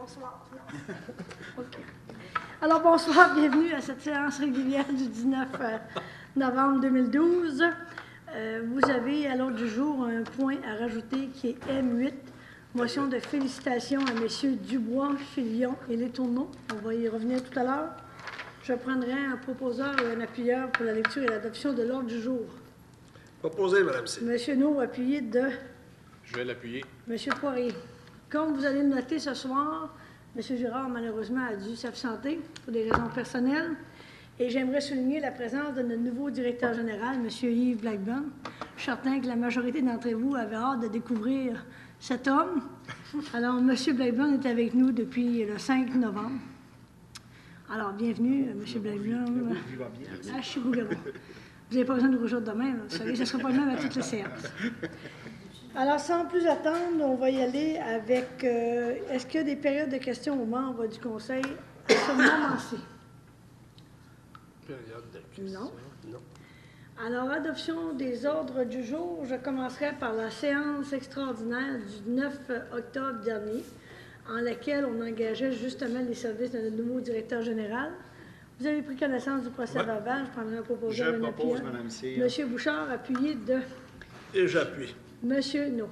Bonsoir. OK. Alors, bonsoir, bienvenue à cette séance régulière du 19 novembre 2012. Vous avez à l'ordre du jour un point à rajouter qui est M8, motion de félicitations à messieurs Dubois, Filion et Letourneau. On va y revenir tout à l'heure. Je prendrai un proposeur et un appuyeur pour la lecture et l'adoption de l'ordre du jour. Proposé, Mme C. Monsieur No, appuyé de... Je vais l'appuyer. Monsieur Poirier. Comme vous allez le noter ce soir, M. Girard, malheureusement, a dû s'absenter pour des raisons personnelles. Et j'aimerais souligner la présence de notre nouveau directeur général, M. Yves Blackburn. Je suis certain que la majorité d'entre vous avait hâte de découvrir cet homme. Alors, M. Blackburn est avec nous depuis le 5 novembre. Alors, bienvenue, M. Blackburn. À Chibougamau. Vous n'avez pas besoin de rougir demain, vous savez, ce ne sera pas le même à toutes les séances. Alors, sans plus attendre, on va y aller avec... est-ce qu'il y a des périodes de questions aux membres du Conseil à ce moment-ci? Période de questions. Non. Alors, adoption des ordres du jour. Je commencerai par la séance extraordinaire du 9 octobre dernier, en laquelle on engageait justement les services de notre nouveau directeur général. Vous avez pris connaissance du procès verbal. Je prendrai un proposeur. Je propose, Mme C. Monsieur Bouchard, appuyé de... Et j'appuie. Monsieur No.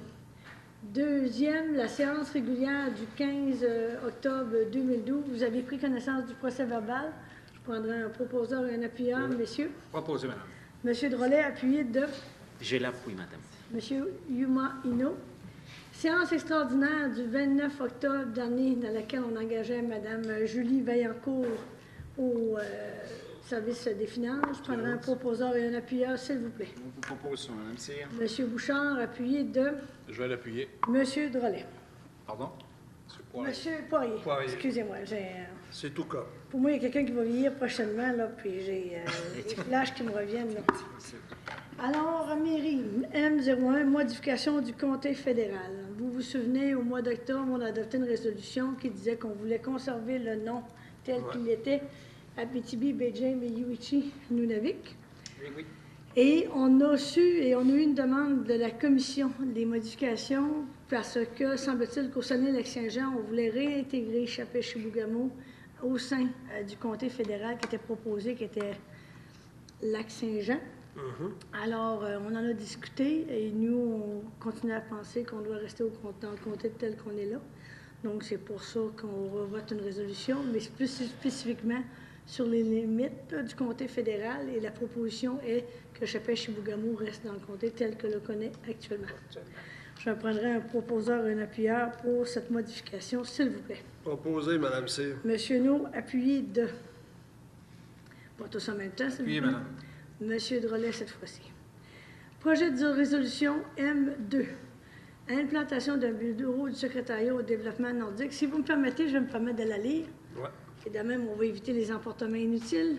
Deuxième, la séance régulière du 15 octobre 2012. Vous avez pris connaissance du procès verbal. Je prendrai un proposeur et un appuyeur, messieurs. Proposé, madame. Monsieur Drolet, appuyé de... Je l'appuie, madame. Monsieur Yuma Ino. Séance extraordinaire du 29 octobre dernier, dans laquelle on engageait Mme Julie Vaillancourt au service des finances. Je prendrai un proposeur et un appuyeur, s'il vous plaît. Je vous propose ça, Mme C. Monsieur Bouchard, appuyé de... Je vais l'appuyer. Monsieur Drolet. Pardon? Monsieur Poirier. Monsieur Poirier. Poirier. Excusez-moi, C'est tout comme. pour moi, il y a quelqu'un qui va vieillir prochainement, là, puis j'ai des flashs qui me reviennent, là. Alors, mairie, M01, modification du comté fédéral. Vous vous souvenez, au mois d'octobre, on a adopté une résolution qui disait qu'on voulait conserver le nom tel qu'il était, Abitibi, Beijing et Yuichi, Nunavik. Oui. Et on a eu une demande de la commission des modifications parce que, semble-t-il, qu'au Saguenay-Lac-Saint-Jean, on voulait réintégrer Chapais-Chibougamau au sein du comté fédéral qui était proposé, qui était Lac-Saint-Jean. Alors, on en a discuté et nous, on continue à penser qu'on doit rester dans le comté tel qu'on est là. Donc, c'est pour ça qu'on revote une résolution, mais plus spécifiquement sur les limites du comté fédéral, et la proposition est que Chapais-Chibougamau reste dans le comté tel que le connaît actuellement. Je prendrai un proposeur et un appuyeur pour cette modification, s'il vous plaît. Proposé, Mme C. Monsieur No, appuyé de... Pas tous en même temps, s'il vous plaît. Appuyé, madame. Monsieur Drolet, cette fois-ci. Projet de résolution M2. Implantation d'un bureau du secrétariat au développement nordique. Si vous me permettez, je vais me permettre de la lire. Oui. Et de même, on va éviter les emportements inutiles.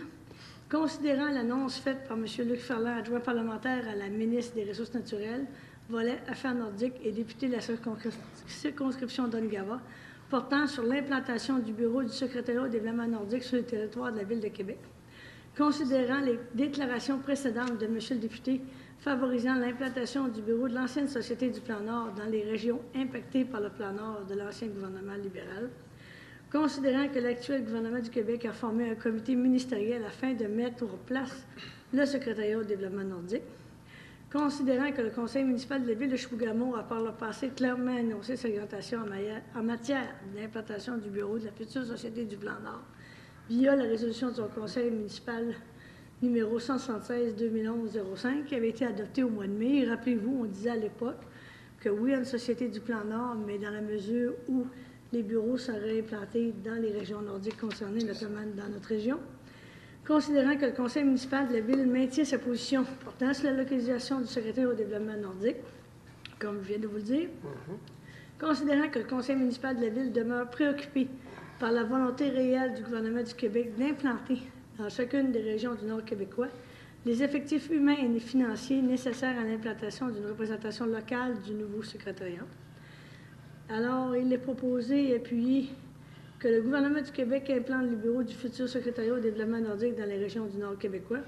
Considérant l'annonce faite par M. Luc Ferland, adjoint parlementaire à la ministre des Ressources naturelles, volet Affaires nordiques et député de la circonscription d'Ongava, portant sur l'implantation du bureau du secrétariat au développement nordique sur le territoire de la Ville de Québec. Considérant les déclarations précédentes de M. le député favorisant l'implantation du bureau de l'ancienne Société du Plan Nord dans les régions impactées par le Plan Nord de l'ancien gouvernement libéral, considérant que l'actuel gouvernement du Québec a formé un comité ministériel afin de mettre en place le secrétariat au développement nordique, considérant que le conseil municipal de la Ville de Chibougamau a par le passé clairement annoncé sa orientation en matière d'implantation du bureau de la future Société du Plan Nord, via la résolution de son conseil municipal numéro 176-2011-05, qui avait été adoptée au mois de mai. Rappelez-vous, on disait à l'époque que oui, une Société du Plan Nord, mais dans la mesure où les bureaux seraient implantés dans les régions nordiques concernées, notamment dans notre région. Considérant que le conseil municipal de la Ville maintient sa position portant sur la localisation du secrétaire au développement nordique, comme je viens de vous le dire. Considérant que le conseil municipal de la Ville demeure préoccupé par la volonté réelle du gouvernement du Québec d'implanter dans chacune des régions du Nord québécois les effectifs humains et financiers nécessaires à l'implantation d'une représentation locale du nouveau secrétariat. Alors, il est proposé et appuyé que le gouvernement du Québec implante le bureau du futur secrétariat au développement nordique dans les régions du Nord québécois,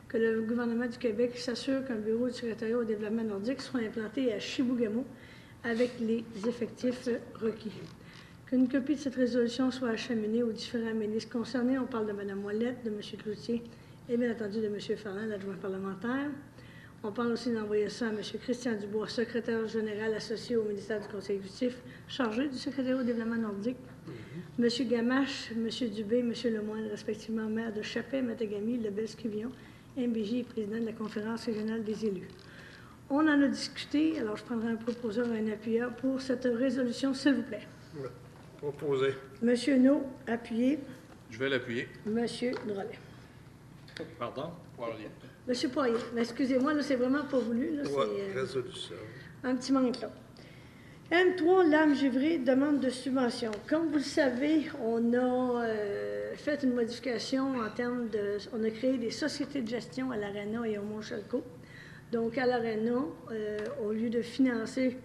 que le gouvernement du Québec s'assure qu'un bureau du secrétariat au développement nordique soit implanté à Chibougamau avec les effectifs requis, Qu'une copie de cette résolution soit acheminée aux différents ministres concernés. On parle de Mme Ouellette, de M. Cloutier et bien entendu de M. Ferland, l'adjoint parlementaire. On parle aussi d'envoyer ça à M. Christian Dubois, secrétaire général associé au ministère du Conseil exécutif, chargé du secrétariat au développement nordique. M. Gamache, M. Dubé, M. Lemoyne, respectivement maire de Chapais, Matagami, Lebel-Scuvion, MBJ et président de la Conférence régionale des élus. On en a discuté, alors je prendrai un proposeur et un appuyeur pour cette résolution, s'il vous plaît. Ouais. Proposé. M. No, appuyé. Je vais l'appuyer. M. Drolet. Pardon? Poirier. M. Poirier. Mais excusez-moi, là, c'est vraiment pas voulu. Là, Ouais, c'est résolution. un petit manque là. M3, Lame Givré, demande de subvention. Comme vous le savez, on a fait une modification en termes de... On a créé des sociétés de gestion à l'Arena et au Mont-Chalco. Donc, à l'Arena, au lieu de financer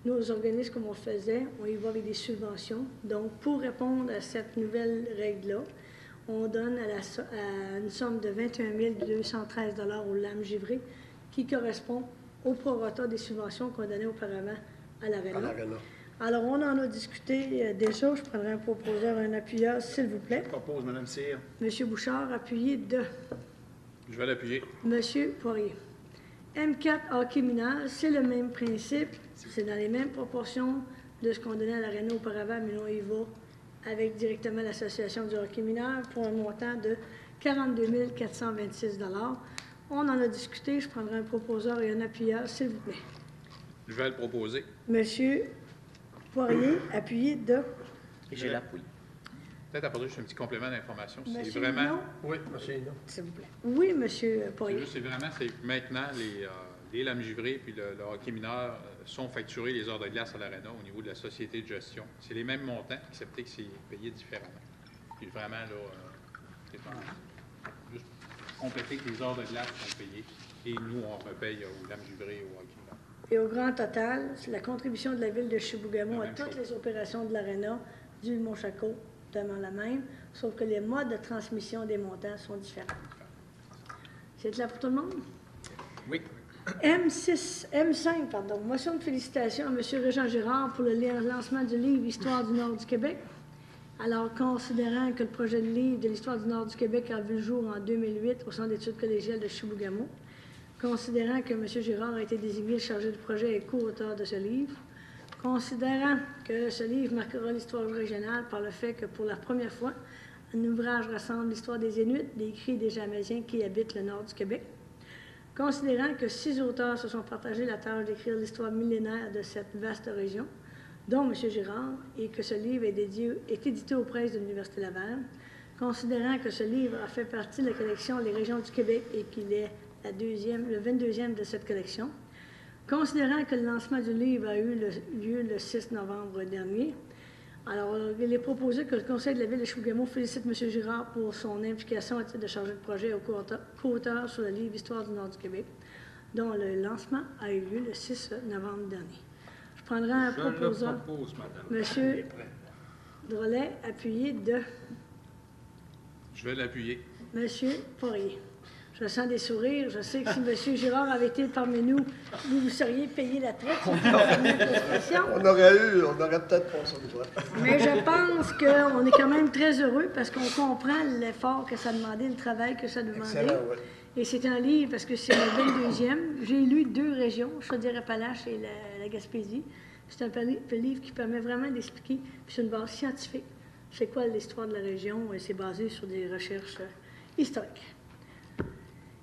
nos organismes comme on le faisait, on y va avec des subventions. Donc, pour répondre à cette nouvelle règle-là, on donne à une somme de 21 213 $ aux lames givrées, qui correspond au prorata des subventions qu'on donnait auparavant à l'Arena. Alors, on en a discuté déjà. Je prendrai un proposeur, un appuyeur, s'il vous plaît. Je propose, Mme Cyr. M. Bouchard, appuyé de Je vais l'appuyer. M. Poirier. M4, hockey mineur, c'est le même principe. C'est dans les mêmes proportions de ce qu'on donnait à l'Arena auparavant, mais on y va avec directement l'association du hockey mineur pour un montant de 42 426 $. On en a discuté. Je prendrai un proposeur et un appuyeur, s'il vous plaît. Je vais le proposer. Monsieur Poirier, appuyé de... Je l'appuie. Peut-être apporter juste un petit complément d'information. C'est Monsieur vraiment... Hinault, Oui, monsieur Hinault. s'il vous plaît. Oui, Monsieur C'est Poirier. juste, c'est vraiment, c'est maintenant, les lames givrées puis le hockey mineur sont facturés les heures de glace à l'Arena au niveau de la société de gestion. C'est les mêmes montants, excepté que c'est payé différemment. Puis vraiment, là, c'est juste compléter que les heures de glace sont payées et nous, on repaye aux lames givrées et au hockey mineur. Et au grand total, c'est la contribution de la ville de Chibougamau La à même toutes chose. les opérations de l'Arena du Mont-Chalco, totalement la même, sauf que les modes de transmission des montants sont différents. C'est clair pour tout le monde? Oui. M5, motion de félicitations à M. Régent Girard pour le lancement du livre Histoire du Nord du Québec. Alors, considérant que le projet de livre de l'Histoire du Nord du Québec a vu le jour en 2008 au Centre d'études collégiales de Chibougamau, considérant que M. Girard a été désigné chargé du projet et co-auteur de ce livre, considérant que ce livre marquera l'histoire régionale par le fait que pour la première fois, un ouvrage rassemble l'histoire des Inuits, des Cris et des Jamaisiens qui habitent le nord du Québec, considérant que 6 auteurs se sont partagés la tâche d'écrire l'histoire millénaire de cette vaste région, dont M. Girard, et que ce livre est édité aux presses de l'Université Laval, considérant que ce livre a fait partie de la collection Les régions du Québec et qu'il est le 22e de cette collection, considérant que le lancement du livre a eu lieu le 6 novembre dernier. Alors, il est proposé que le Conseil de la Ville de Chibougamau félicite M. Girard pour son implication à titre de chargé de projet au co-auteur sur le livre Histoire du Nord du Québec, dont le lancement a eu lieu le 6 novembre dernier. Je prendrai un proposeur. Je le propose, madame. M. Drolet, appuyé de Je vais l'appuyer. M. Poirier. Je sens des sourires. Je sais que si M. Girard avait été parmi nous, vous seriez payé la traite. On aurait peut-être pas ça de toi. Mais je pense qu'on est quand même très heureux parce qu'on comprend l'effort que ça demandait, le travail que ça demandait. Excellent, oui. Et c'est un livre parce que c'est le 22e. J'ai lu 2 régions, Chaudière-Appalaches et la Gaspésie. C'est un livre qui permet vraiment d'expliquer, puis c'est une base scientifique, c'est quoi l'histoire de la région et c'est basé sur des recherches historiques.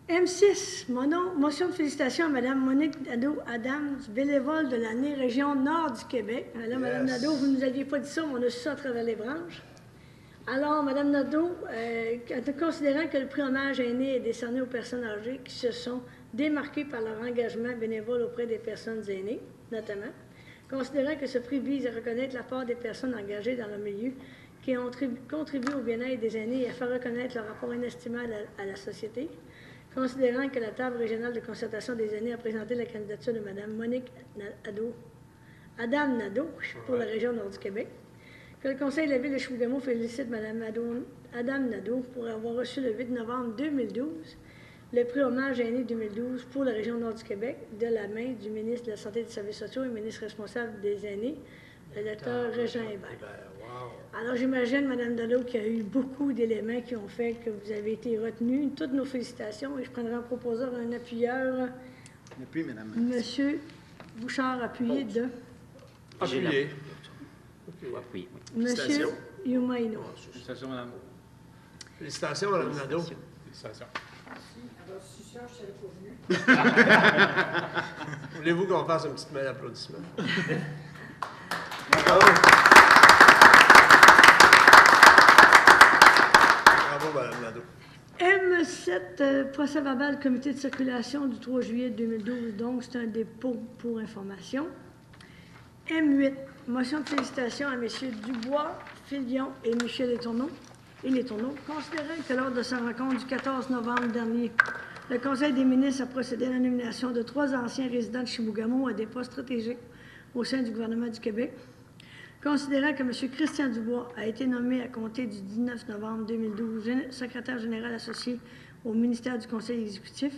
M6, motion de félicitations à Mme Monique Nadeau-Adams, bénévole de l'année région Nord du Québec. Alors, Mme Nadeau, vous ne nous aviez pas dit ça, mais on a su ça à travers les branches. Alors, Mme Nadeau, considérant que le prix hommage aîné est décerné aux personnes âgées qui se sont démarquées par leur engagement bénévole auprès des personnes aînées, notamment, considérant que ce prix vise à reconnaître la part des personnes engagées dans le milieu qui ont contribué au bien-être des aînés et à faire reconnaître leur rapport inestimable à la société, considérant que la table régionale de concertation des aînés a présenté la candidature de Mme Monique Adam Nadeau pour la région Nord du Québec, que le Conseil de la Ville de Chibougamau félicite Mme Adam Nadeau pour avoir reçu le 8 novembre 2012 le prix hommage aîné 2012 pour la région Nord du Québec de la main du ministre de la Santé et des Services sociaux et ministre responsable des aînés, le lecteur Régent Hébert. Wow. Alors, j'imagine, Mme Dallot, qu'il y a eu beaucoup d'éléments qui ont fait que vous avez été retenu. Toutes nos félicitations. Et je prendrai en proposeur un appuyeur. Un appui, Madame. Monsieur Bouchard, appuyé de Appuyé. Oui. Monsieur Youmaino. Félicitations, Madame. Félicitations, Mme Nadeau. Félicitations. Voulez-vous qu'on fasse une petite main d'applaudissement? Bravo. Bravo, Mme Nadeau. M7, procès-verbal, comité de circulation du 3 juillet 2012. Donc, c'est un dépôt pour information. M8, motion de félicitations à M. Dubois, Filion et M. Letourneau. Considérant que lors de sa rencontre du 14 novembre dernier, le Conseil des ministres a procédé à la nomination de 3 anciens résidents de Chibougamau à des postes stratégiques au sein du gouvernement du Québec. Considérant que M. Christian Dubois a été nommé à compter du 19 novembre 2012 secrétaire général associé au ministère du Conseil exécutif,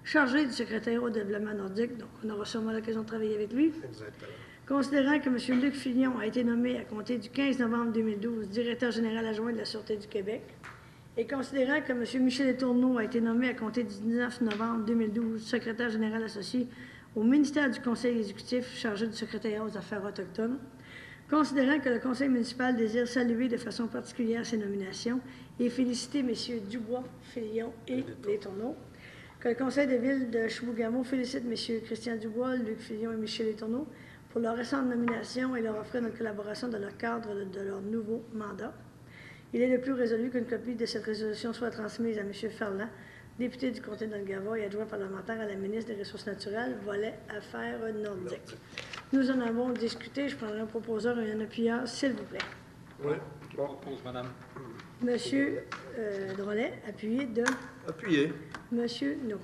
chargé du secrétariat au développement nordique, donc on aura sûrement l'occasion de travailler avec lui. Exactement. Considérant que M. Luc Filion a été nommé à compter du 15 novembre 2012 directeur général adjoint de la Sûreté du Québec, et considérant que M. Michel Letourneau a été nommé à compter du 19 novembre 2012 secrétaire général associé au ministère du Conseil exécutif chargé du secrétariat aux affaires autochtones, considérant que le Conseil municipal désire saluer de façon particulière ces nominations et féliciter M. Dubois, Filion et Letourneau, que le Conseil de ville de Chibougamau félicite M. Christian Dubois, Luc Filion et Michel Letourneau pour leur récente nomination et leur offrir notre collaboration dans le cadre de leur nouveau mandat. Il est le plus résolu qu'une copie de cette résolution soit transmise à M. Ferland, député du comté d'Angava et adjoint parlementaire à la ministre des Ressources naturelles, volet Affaires nordiques. Nous en avons discuté. Je prendrai un proposeur et un appuyeur, s'il vous plaît. Oui. Bon. Propose, Madame. Monsieur Drolet, appuyé de Appuyé. Monsieur No.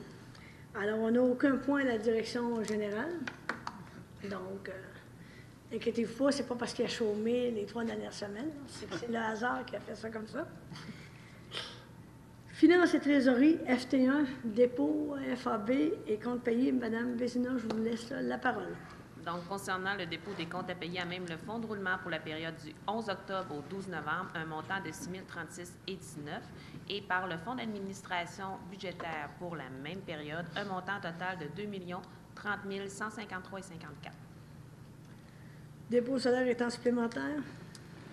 Alors, on n'a aucun point à la direction générale. Donc, inquiétez-vous pas, c'est pas parce qu'il a chômé les 3 dernières semaines. C'est le hasard qui a fait ça comme ça. Finances et trésorerie, FT1, dépôt, FAB et compte payé. Madame Vézina, je vous laisse la parole. Donc, concernant le dépôt des comptes à payer à même le fonds de roulement pour la période du 11 octobre au 12 novembre, un montant de 6 036,19 et par le fonds d'administration budgétaire pour la même période, un montant total de 2 30 153,54. Dépôt salaire étant supplémentaire.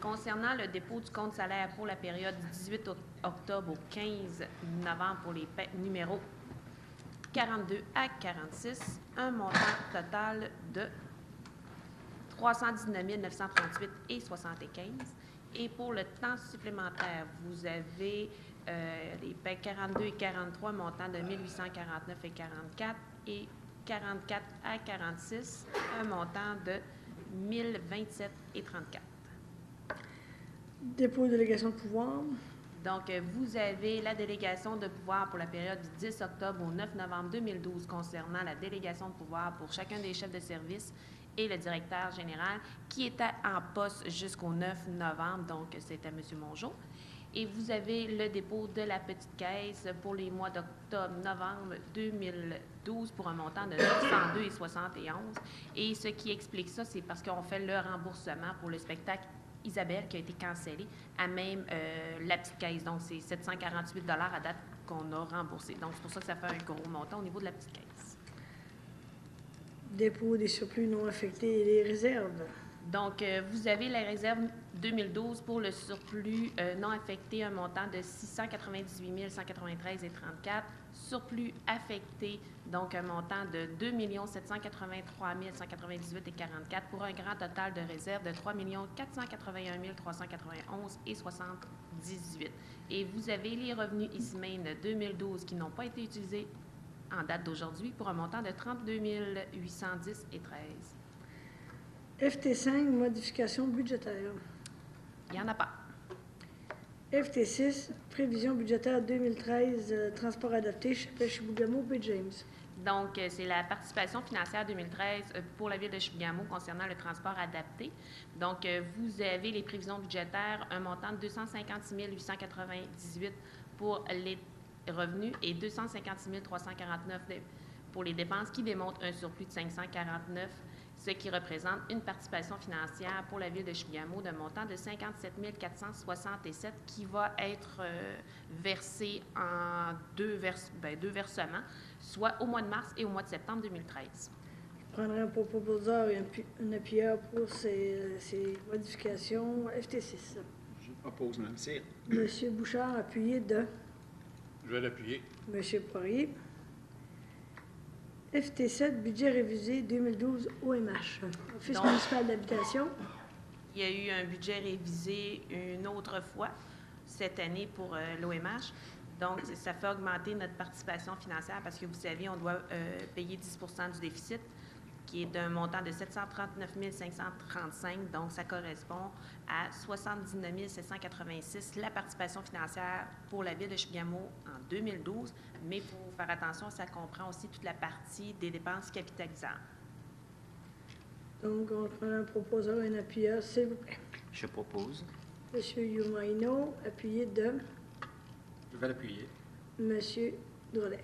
Concernant le dépôt du compte salaire pour la période du 18 octobre au 15 novembre pour les numéros 42 à 46, un montant total de 319 938,75. Et pour le temps supplémentaire, vous avez les paies 42 et 43, montant de 1849,44 et 44 à 46, un montant de 1027,34. Dépôt de délégation de pouvoir. Donc, vous avez la délégation de pouvoir pour la période du 10 octobre au 9 novembre 2012 concernant la délégation de pouvoir pour chacun des chefs de service et le directeur général qui était en poste jusqu'au 9 novembre, donc c'était M. Mongeau. Et vous avez le dépôt de la petite caisse pour les mois d'octobre-novembre 2012 pour un montant de 902,71. Et ce qui explique ça, c'est parce qu'on fait le remboursement pour le spectacle Isabelle qui a été cancellé à même la petite caisse. Donc, c'est 748 $ à date qu'on a remboursé. Donc, c'est pour ça que ça fait un gros montant au niveau de la petite caisse. Dépôt des surplus non affectés et les réserves. Donc, vous avez la réserve 2012 pour le surplus non affecté, un montant de 698 193,34. Surplus affecté, donc un montant de 2 783 198,44 pour un grand total de réserve de 3 481 391,78. Et vous avez les revenus ISMAIN 2012 qui n'ont pas été utilisés en date d'aujourd'hui pour un montant de 32 810,13. FT5, modification budgétaire. Il n'y en a pas. FT6, prévision budgétaire 2013, transport adapté, Chibougamau, Bay James. Donc, c'est la participation financière 2013 pour la ville de Chibougamau concernant le transport adapté. Donc, vous avez les prévisions budgétaires, un montant de 256 898 pour les revenus et 256 349 pour les dépenses qui démontrent un surplus de 549 ce qui représente une participation financière pour la Ville de Chibougamau d'un montant de 57 467 qui va être versé en deux versements, soit au mois de mars et au mois de septembre 2013. Je prendrai un proposeur et un appuyeur pour ces modifications. FT6. Je propose, Mme Cyr. Monsieur Bouchard, appuyé de Je vais l'appuyer. Monsieur Poirier. FT7, budget révisé 2012 OMH, Office municipal d'habitation. Il y a eu un budget révisé une autre fois cette année pour l'OMH. Donc, ça fait augmenter notre participation financière parce que, vous savez, on doit payer 10 du déficit, qui est d'un montant de 739 535. Donc, ça correspond à 79 786, la participation financière pour la Ville de Chibougamau en 2012. Mais il faut faire attention, ça comprend aussi toute la partie des dépenses capitalisables. Donc, on prend un proposeur et un appuyeur, s'il vous plaît. Je propose. Monsieur Youmaino, appuyé de Je vais l'appuyer. Monsieur Drolet.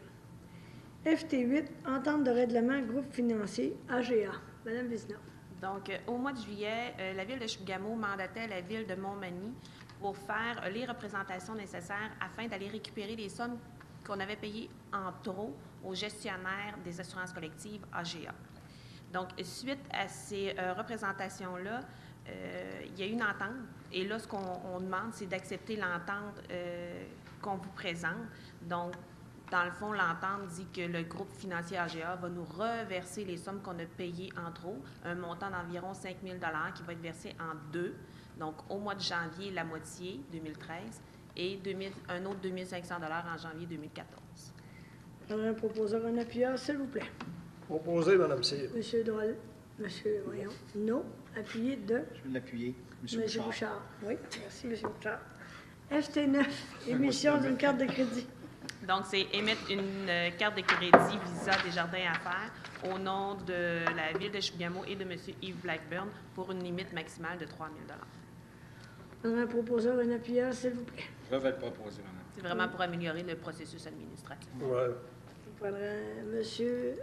FT8, entente de règlement groupe financier AGA. Madame Vézina. Donc, au mois de juillet, la Ville de Chibougamau mandatait la Ville de Montmagny pour faire les représentations nécessaires afin d'aller récupérer les sommes qu'on avait payées en trop aux gestionnaires des assurances collectives AGA. Donc, suite à ces représentations-là, il y a eu une entente. Et là, ce qu'on demande, c'est d'accepter l'entente qu'on vous présente. Donc, dans le fond, l'entente dit que le groupe financier AGA va nous reverser les sommes qu'on a payées en trop, un montant d'environ 5 000 qui va être versé en deux. Donc, au mois de janvier, la moitié, 2013, et un autre 2 500 en janvier 2014. Un proposeur, un appuyeur, s'il vous plaît. Proposé, Mme Cyr. Monsieur Drolet. Monsieur, voyons. Non, appuyé de Je vais l'appuyer. Monsieur Bouchard. Oui, merci, Monsieur Bouchard. FT9, émission d'une carte de crédit. Donc, c'est émettre une carte de crédit Visa Desjardins Affaires au nom de la Ville de Chibougamau et de M. Yves Blackburn pour une limite maximale de 3 000 Un proposeur, un appuyeur, s'il vous plaît. Je vais le proposer, madame. C'est vraiment pour améliorer le processus administratif. Ouais. Je prendrai Monsieur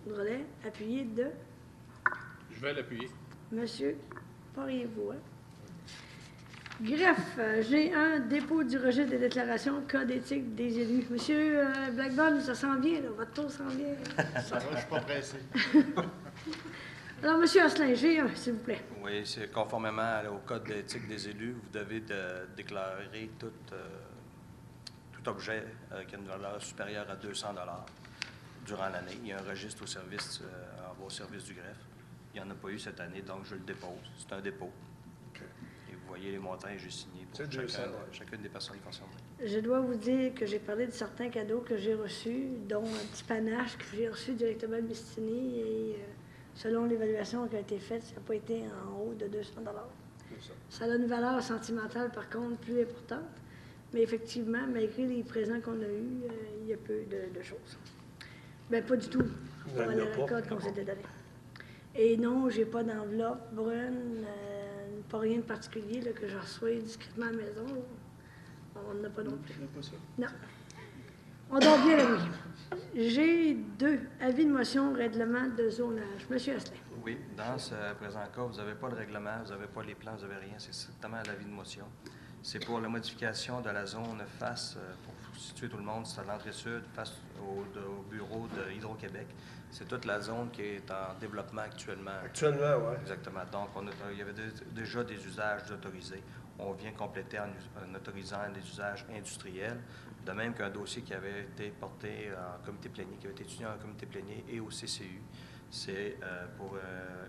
Drolet, appuyé de Je vais l'appuyer. Monsieur Poirier-Vous. Greffe, G1, dépôt du registre des déclarations, code éthique des élus. Monsieur Blackburn, ça s'en vient, là. Votre tour s'en vient. Ça va, je suis pas pressé. Alors, Monsieur Asselin, G1, s'il vous plaît. Oui, c'est conformément au code d'éthique des élus, vous devez déclarer tout objet qui a une valeur supérieure à 200 durant l'année. Il y a un registre au service, au service du greffe. Il n'y en a pas eu cette année, donc je le dépose. C'est un dépôt. Et vous voyez les montants que j'ai signés pour chacune des personnes concernées. Je dois vous dire que j'ai parlé de certains cadeaux que j'ai reçus, dont un petit panache que j'ai reçu directement de Mistini et selon l'évaluation qui a été faite, ça n'a pas été en haut de 200 Ça a une valeur sentimentale, par contre, plus importante. Mais effectivement, malgré les présents qu'on a eus, il y a peu de choses. Bien, pas du tout dans les récoltes qu'on s'était donné. Et non, j'ai pas d'enveloppe brune, pas rien de particulier là, que je reçois discrètement à la maison. Là. On n'en a pas non plus. Non. On dort bien la nuit. J'ai 2 avis de motion, règlement de zonage. Monsieur Asselin. Oui, dans ce présent cas, vous n'avez pas de règlement, vous n'avez pas les plans, vous n'avez rien. C'est strictement l'avis de motion. C'est pour la modification de la zone face, pour situer tout le monde, c'est à l'entrée sud, face au bureau de Hydro-Québec. C'est toute la zone qui est en développement actuellement. Actuellement, oui. Exactement. Donc, il y avait déjà des usages autorisés. On vient compléter en autorisant les usages industriels, de même qu'un dossier qui avait été porté en comité plénier, qui avait été étudié en comité plénier et au CCU. C'est pour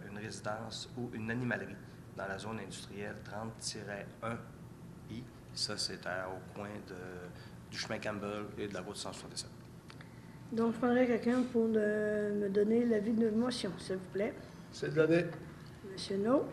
une résidence ou une animalerie dans la zone industrielle 30-1I. Ça, c'est au coin du chemin Campbell et de la route 167. Donc, je prendrai quelqu'un pour me donner l'avis de motion, s'il vous plaît. C'est donné. Monsieur No.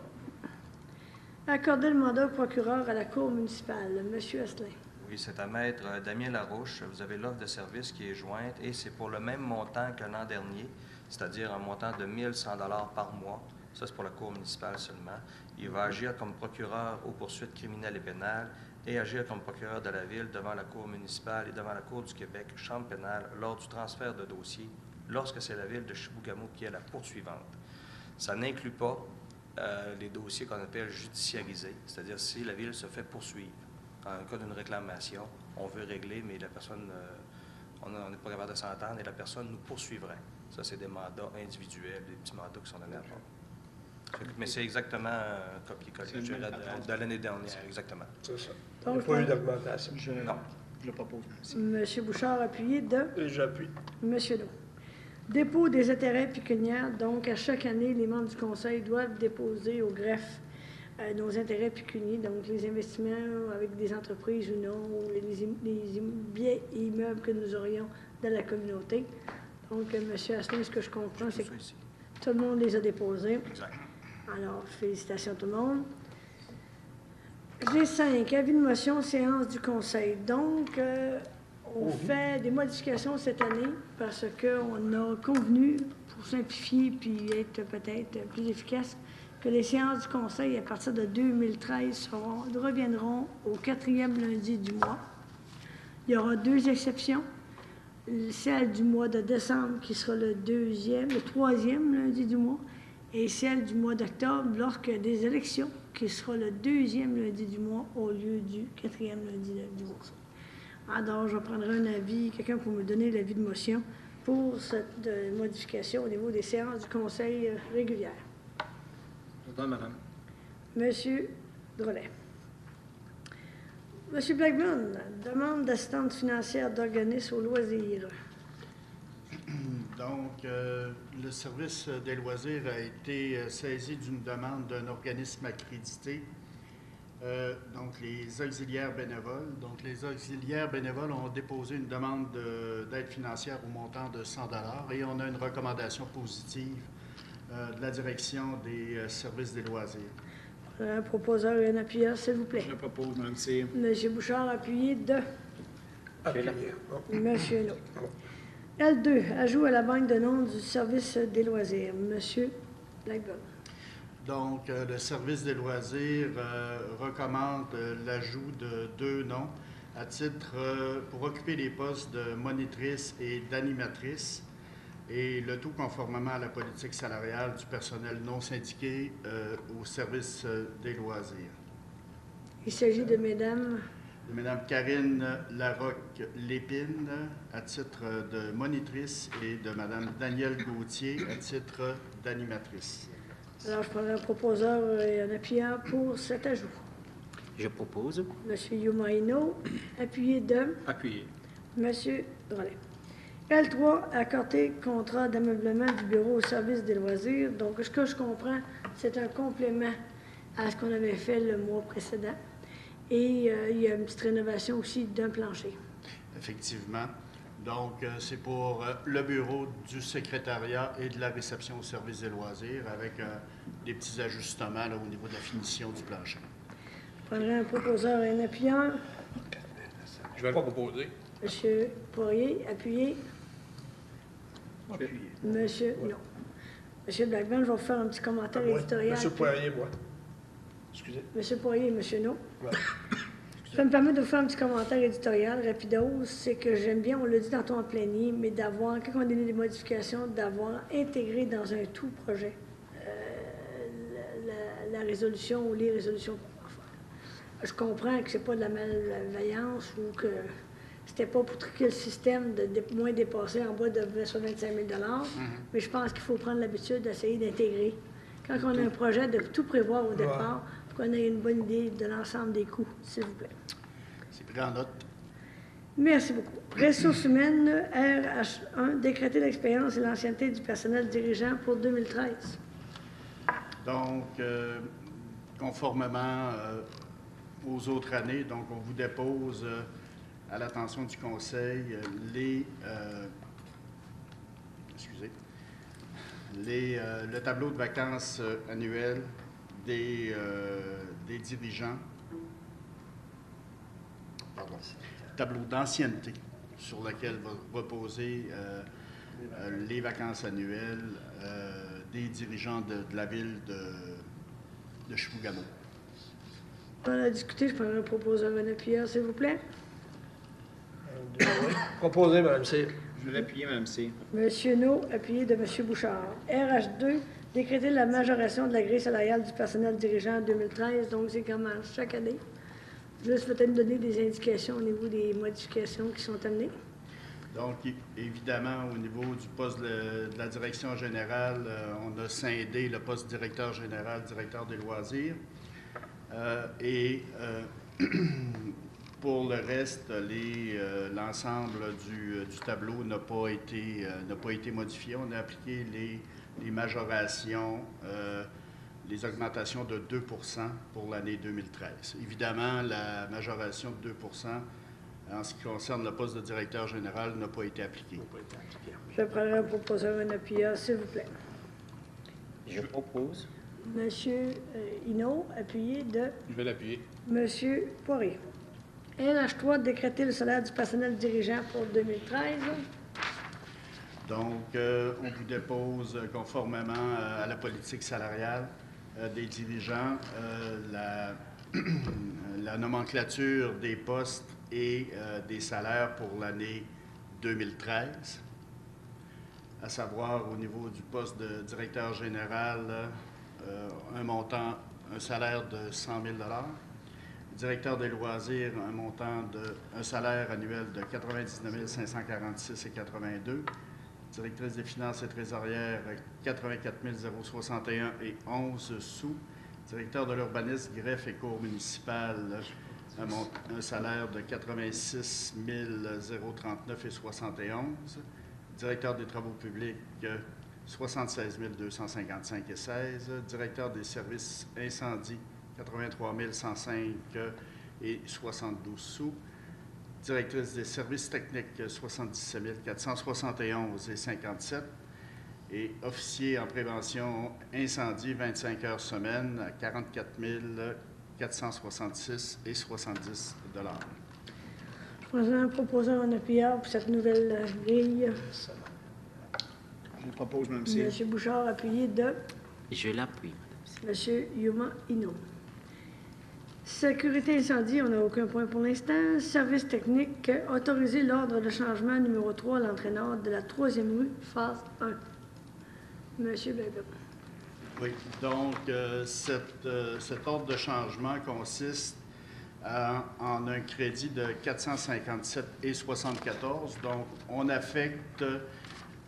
Accorder le mandat au procureur à la Cour municipale. Monsieur Asselin. Oui, c'est à Maître Damien Larouche. Vous avez l'offre de service qui est jointe et c'est pour le même montant que l'an dernier, c'est-à-dire un montant de 1 100 $ par mois. Ça, c'est pour la Cour municipale seulement. Il va agir comme procureur aux poursuites criminelles et pénales et agir comme procureur de la Ville devant la Cour municipale et devant la Cour du Québec, Chambre pénale, lors du transfert de dossier, lorsque c'est la Ville de Chibougamau qui est la poursuivante. Ça n'inclut pas les dossiers qu'on appelle judiciarisés, c'est-à-dire si la Ville se fait poursuivre. En cas d'une réclamation, on veut régler, mais la personne, on n'est pas capable de s'entendre et la personne nous poursuivrait. Ça, c'est des mandats individuels, des petits mandats qui sont donnés à part. Mais c'est exactement un copier-coller, je dirais, de l'année dernière, exactement. C'est ça. Donc, Il n'y a pas eu d'augmentation. Non. Je le propose, merci. M. Bouchard, appuyé de Et j'appuie. M. Naud. Dépôt des intérêts pécuniaires. Donc, à chaque année, les membres du Conseil doivent déposer au greffe nos intérêts pécuniaires, donc les investissements avec des entreprises ou non, ou les biens et immeubles que nous aurions dans la communauté. Donc, M. Asselin, ce que je comprends, c'est que tout le monde les a déposés. Exact. Alors, félicitations à tout le monde. G5, avis de motion, séance du Conseil. Donc, on fait des modifications cette année parce qu'on a convenu, pour simplifier puis être peut-être plus efficace, que les séances du Conseil, à partir de 2013, reviendront au 4e lundi du mois. Il y aura 2 exceptions. Celle du mois de décembre, qui sera le 3e lundi du mois, et celle du mois d'octobre, lorsque des élections, qui sera le 2e lundi du mois, au lieu du 4e lundi du mois. Alors, je prendrai un avis, quelqu'un pour me donner l'avis de motion pour cette modification au niveau des séances du Conseil régulières. Je donne, madame. Monsieur Drolet. Monsieur Blackburn, demande d'assistance financière d'organisme aux loisirs. Donc, le service des loisirs a été saisi d'une demande d'un organisme accrédité, donc les auxiliaires bénévoles. Donc, les auxiliaires bénévoles ont déposé une demande d'aide financière au montant de 100 $ et on a une recommandation positive de la direction des services des loisirs. Un proposeur et un appuyeur, s'il vous plaît. Je le propose, madame Cyr. Monsieur Bouchard, appuyé de Appuyé. Monsieur Naud. L2, ajout à la banque de noms du service des loisirs. Monsieur Blackburn. Donc, le service des loisirs recommande l'ajout de 2 noms à titre pour occuper les postes de monitrice et d'animatrice, et le tout conformément à la politique salariale du personnel non syndiqué au service des loisirs. Il s'agit de mesdames. De Mme Karine Larocque-Lépine à titre de monitrice et de Mme Danielle Gauthier à titre d'animatrice. Alors, je prendrai un proposeur et un appuyeur pour cet ajout. Je propose. Monsieur Youmaino, appuyé de Appuyé. Monsieur Drolet. L3, accorder contrat d'ameublement du bureau au service des loisirs. Donc, ce que je comprends, c'est un complément à ce qu'on avait fait le mois précédent. Et il y a une petite rénovation aussi d'un plancher. Effectivement. Donc, c'est pour le bureau du secrétariat et de la réception au service des loisirs avec des petits ajustements là, au niveau de la finition du plancher. Je prendrai un proposeur et un appuyeur. Je vais le proposer. Monsieur Poirier, appuyé. Appuyé. Monsieur, non. Monsieur Blackburn, je vais vous faire un petit commentaire éditorial. Monsieur Poirier, moi. Excusez. Monsieur Poirier et Monsieur No. Ouais. Je peux me permettre de vous faire un petit commentaire éditorial rapido. C'est que j'aime bien, on l'a dit tantôt en plénier, mais d'avoir, quand on a donné des modifications, d'avoir intégré dans un tout projet la résolution ou les résolutions qu'on va faire. Je comprends que c'est pas de la malveillance ou que c'était pas pour truquer le système de moins dépasser en bas de 25 000 mais je pense qu'il faut prendre l'habitude d'essayer d'intégrer. Quand on a un projet, de tout prévoir au départ, pour qu'on ait une bonne idée de l'ensemble des coûts, s'il vous plaît. C'est pris en note. Merci beaucoup. Ressources humaines, RH1, décréter l'expérience et l'ancienneté du personnel dirigeant pour 2013. Donc, conformément aux autres années, donc on vous dépose à l'attention du Conseil le tableau de vacances annuel des dirigeants, tableau d'ancienneté sur lequel va reposer les vacances annuelles des dirigeants de la ville de Chibougamau. On a discuté, je prendrai un proposeur, un appuyeur, s'il vous plaît. Proposé, Mme Cyr. Je vais l'appuyer, madame Cyr. Monsieur No, appuyé de Monsieur Bouchard. RH2, Décréter la majoration de la grille salariale du personnel dirigeant en 2013, donc c'est comme chaque année. Juste peut-être donner des indications au niveau des modifications qui sont amenées. Donc, évidemment, au niveau du poste de la direction générale, on a scindé le poste directeur général, directeur des loisirs. Pour le reste, l'ensemble du tableau n'a pas été modifié. On a appliqué les majorations, les augmentations de 2 pour l'année 2013. Évidemment, la majoration de 2 en ce qui concerne le poste de directeur général n'a pas été appliquée. Je prendrai un proposeur, un appuyeur, s'il vous plaît. Je propose. Monsieur Hinault, appuyé de Je vais l'appuyer. Monsieur Poirier. LH3, décréter le salaire du personnel dirigeant pour 2013. Donc, on vous dépose, conformément à la politique salariale des dirigeants, la nomenclature des postes et des salaires pour l'année 2013, à savoir au niveau du poste de directeur général, un salaire de 100 000 $. Directeur des loisirs, un salaire annuel de 99 546,82 $. Directrice des finances et trésorière, 84 061 et 11 sous. Directeur de l'urbanisme, greffe et cours municipal, un salaire de 86 039 et 71. Directeur des travaux publics, 76 255 et 16. Directeur des services incendie, 83 105 et 72 sous. Directrice des services techniques, 77 471 et 57. Et officier en prévention incendie, 25 heures semaine, à 44 466 et 70 $. Je prendrai un proposeur, un appuyeur pour cette nouvelle grille. Je propose, Mme C. Monsieur Bouchard, appuyé de Je l'appuie, Mme C. Monsieur Yuma Hinault. Sécurité incendie, on n'a aucun point pour l'instant. Service technique, autoriser l'ordre de changement numéro 3 à l'entrée nord de la 3e rue, phase 1. Monsieur Blackburn. Oui, donc cet ordre de changement consiste en un crédit de 457,74. Donc, on affecte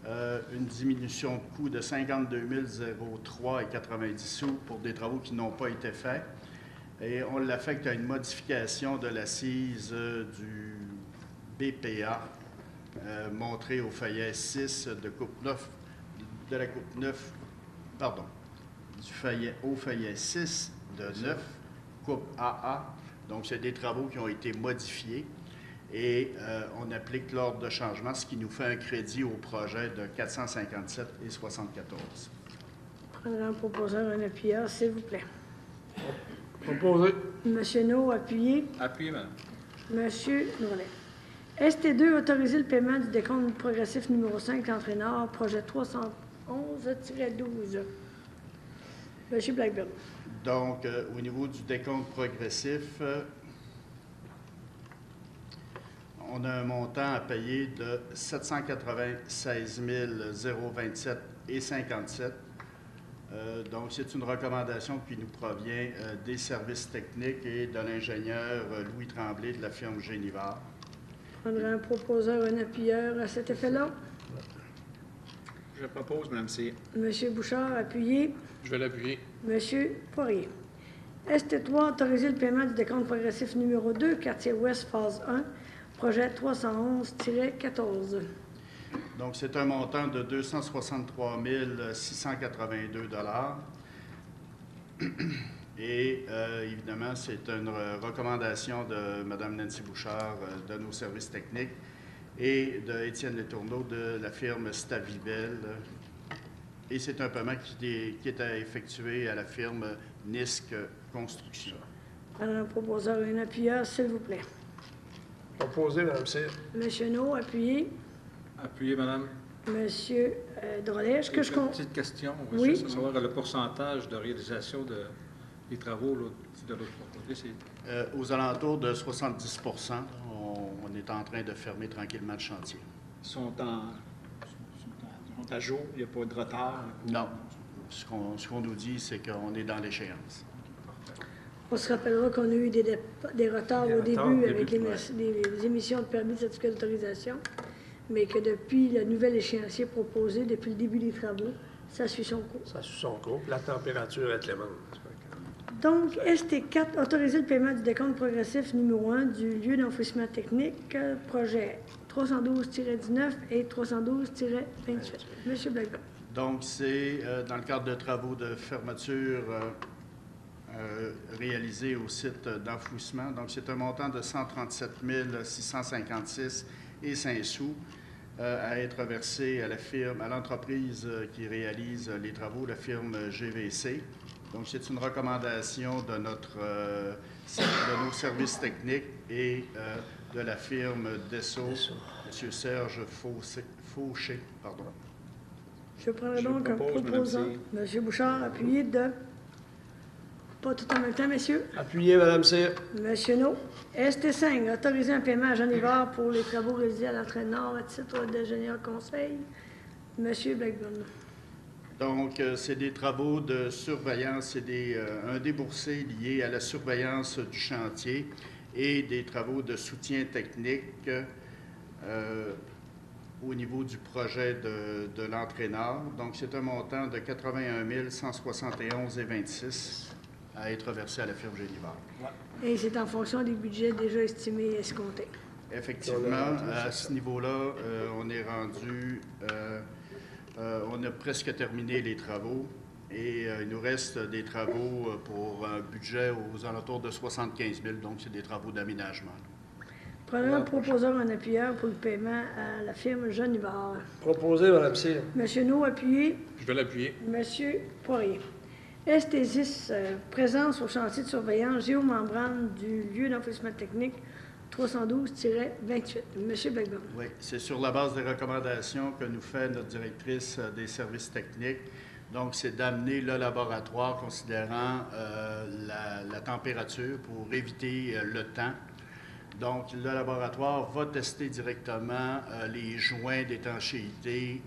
une diminution de coût de 52 003,90 sous pour des travaux qui n'ont pas été faits. Et on l'affecte à une modification de l'assise du BPA montrée au feuillet 6 de coupe 9, de la coupe 9, pardon, au feuillet 6 de 9, coupe AA. Donc, c'est des travaux qui ont été modifiés et on applique l'ordre de changement, ce qui nous fait un crédit au projet de 457,74. Je prendrai un proposeur, un appuyeur, s'il vous plaît. Proposé. Monsieur No, appuyé. Appuyé, madame. Monsieur Drolet. ST2, autoriser le paiement du décompte progressif numéro 5, l'entrée nord, projet 311-12. Monsieur Blackburn. Donc, au niveau du décompte progressif, on a un montant à payer de 796 027 et 57. Donc, c'est une recommandation qui nous provient des services techniques et de l'ingénieur Louis Tremblay de la firme Génivard. Je prendrai un proposeur, un appuyeur à cet effet-là. Je propose, Mme C. Monsieur Bouchard, appuyé. Je vais l'appuyer. Monsieur Poirier. ST3, autoriser le paiement du décompte progressif numéro 2, quartier ouest, phase 1, projet 311-14. Donc, c'est un montant de 263 682 $. Et évidemment, c'est une recommandation de Mme Nancy Bouchard de nos services techniques et de Étienne Letourneau de la firme Stavibel. Et c'est un paiement qui est à effectuer à la firme NISC Construction. Un proposeur et un appuyeur, s'il vous plaît. Proposé, Mme C. Monsieur No, appuyé. Appuyé, madame. Monsieur Drolet, est-ce que je Une compte? petite question. Oui. C'est savoir le pourcentage de réalisation des travaux là, de l'autre côté. Aux alentours de 70 %, on est en train de fermer tranquillement le chantier. Ils sont à jour, il n'y a pas de retard. Non. ce qu'on nous dit, c'est qu'on est dans l'échéance. On se rappellera qu'on a eu des retards au début avec les émissions de permis de certificat d'autorisation, mais que depuis le nouvel échéancier proposé, depuis le début des travaux, ça suit son cours. Ça suit son cours. La température est clémente. Donc, ST4, autoriser le paiement du décompte progressif numéro 1 du lieu d'enfouissement technique, projet 312-19 et 312-28. Monsieur Blackburn. Donc, c'est dans le cadre de travaux de fermeture réalisés au site d'enfouissement. Donc, c'est un montant de 137 656 et 5 sous à être versé à l'entreprise qui réalise les travaux, la firme GVC. Donc, c'est une recommandation de nos services techniques et de la firme Dessau, M. Serge Fauché. Pardon. Je prendrai donc un proposant. M. Bouchard, appuyé de... Pas tout en même temps, messieurs. Appuyez, Mme Cyr. M. No. ST5, autoriser un paiement à Jean Hivard pour les travaux réalisés à l'entrée nord à titre d'ingénieur conseil. M. Blackburn. Donc, c'est des travaux de surveillance, c'est un déboursé lié à la surveillance du chantier et des travaux de soutien technique au niveau du projet de l'entrée nord. Donc, c'est un montant de 81 171,26 à être versé à la firme Génivard. Et c'est en fonction des budgets déjà estimés et escomptés. Effectivement, à ce niveau-là, on est rendu... on a presque terminé les travaux et il nous reste des travaux pour un budget aux alentours de 75 000, donc c'est des travaux d'aménagement. Prenons un proposeur en appuyeur pour le paiement à la firme Jean Hivard. Proposé, Mme Cyr. M. No, appuyé. Je vais l'appuyer. M. Poirier. ST6, présence au chantier de surveillance géomembrane du lieu d'enfouissement technique 312-28. M. Blackburn. Oui, c'est sur la base des recommandations que nous fait notre directrice des services techniques. Donc, c'est d'amener le laboratoire considérant la température pour éviter le temps. Donc, le laboratoire va tester directement les joints d'étanchéité